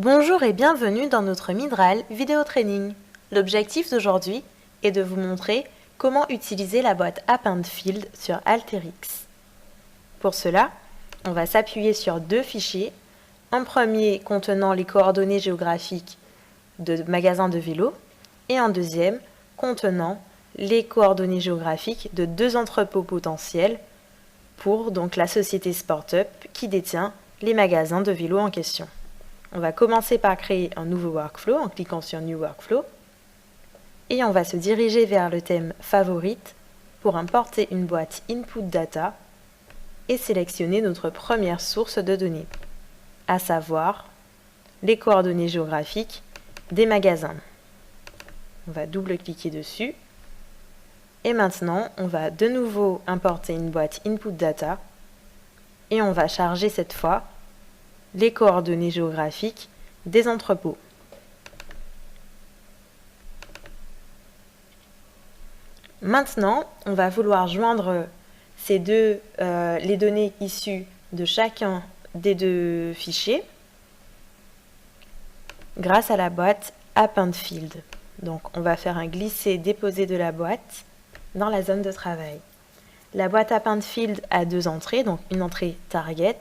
Bonjour et bienvenue dans notre Midral Vidéo Training. L'objectif d'aujourd'hui est de vous montrer comment utiliser la boîte Append Field sur Alteryx. Pour cela, on va s'appuyer sur deux fichiers. Un premier contenant les coordonnées géographiques de magasins de vélo et un deuxième contenant les coordonnées géographiques de deux entrepôts potentiels pour donc la société SportUp qui détient les magasins de vélo en question. On va commencer par créer un nouveau workflow en cliquant sur New Workflow et on va se diriger vers le thème Favorite pour importer une boîte Input Data et sélectionner notre première source de données, à savoir les coordonnées géographiques des magasins. On va double-cliquer dessus et maintenant on va de nouveau importer une boîte Input Data et on va charger cette fois les coordonnées géographiques des entrepôts. Maintenant, on va vouloir joindre les données issues de chacun des deux fichiers grâce à la boîte Append Field. Donc, on va faire un glisser-déposer de la boîte dans la zone de travail. La boîte Append Field a deux entrées, donc une entrée Target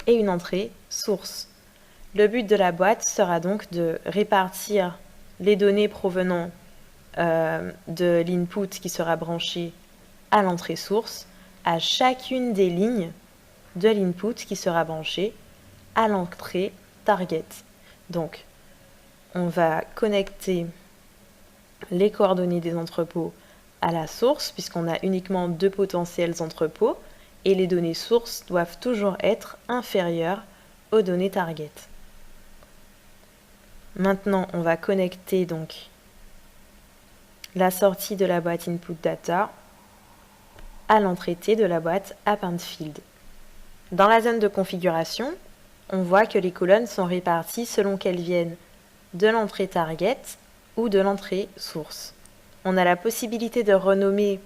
et une entrée source. Le but de la boîte sera donc de répartir les données provenant de l'input qui sera branché à l'entrée source à chacune des lignes de l'input qui sera branchée à l'entrée target. Donc, on va connecter les coordonnées des entrepôts à la source puisqu'on a uniquement deux potentiels entrepôts et les données sources doivent toujours être inférieures aux données target. Maintenant, on va connecter donc la sortie de la boîte Input Data à l'entrée T de la boîte Append Field. Dans la zone de configuration, on voit que les colonnes sont réparties selon qu'elles viennent de l'entrée Target ou de l'entrée source. On a la possibilité de renommer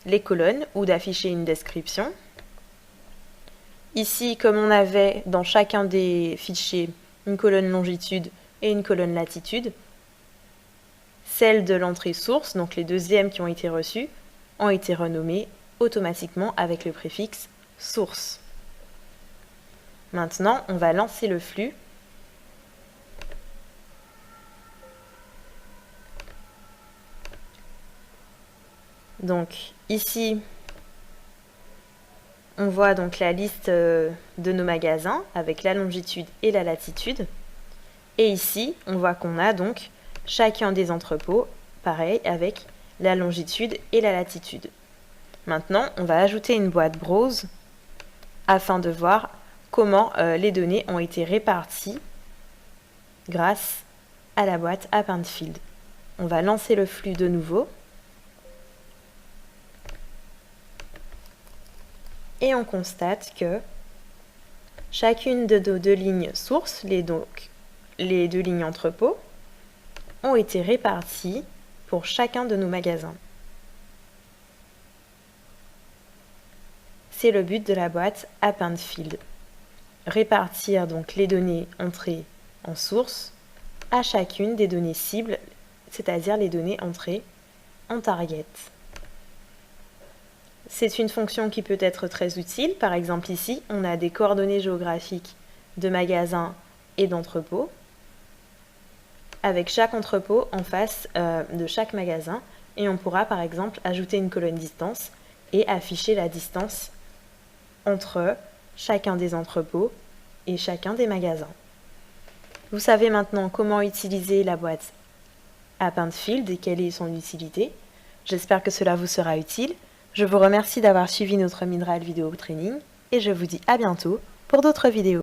les colonnes ou d'afficher une description. Ici, comme on avait dans chacun des fichiers une colonne longitude et une colonne latitude, celles de l'entrée source, donc les deuxièmes qui ont été reçues, ont été renommées automatiquement avec le préfixe source. Maintenant, on va lancer le flux. Donc ici, on voit donc la liste de nos magasins avec la longitude et la latitude. Et ici, on voit qu'on a donc chacun des entrepôts, pareil, avec la longitude et la latitude. Maintenant, on va ajouter une boîte Browse afin de voir comment les données ont été réparties grâce à la boîte Append Field. On va lancer le flux de nouveau. Et on constate que chacune de nos deux lignes sources, les deux lignes entrepôts, ont été réparties pour chacun de nos magasins. C'est le but de la boîte Append Field. Répartir donc les données entrées en source à chacune des données cibles, c'est-à-dire les données entrées en target. C'est une fonction qui peut être très utile. Par exemple ici, on a des coordonnées géographiques de magasins et d'entrepôts, avec chaque entrepôt en face de chaque magasin. Et on pourra par exemple ajouter une colonne distance et afficher la distance entre chacun des entrepôts et chacun des magasins. Vous savez maintenant comment utiliser la boîte Append Field et quelle est son utilité. J'espère que cela vous sera utile. Je vous remercie d'avoir suivi notre Midral Vidéo Training et je vous dis à bientôt pour d'autres vidéos.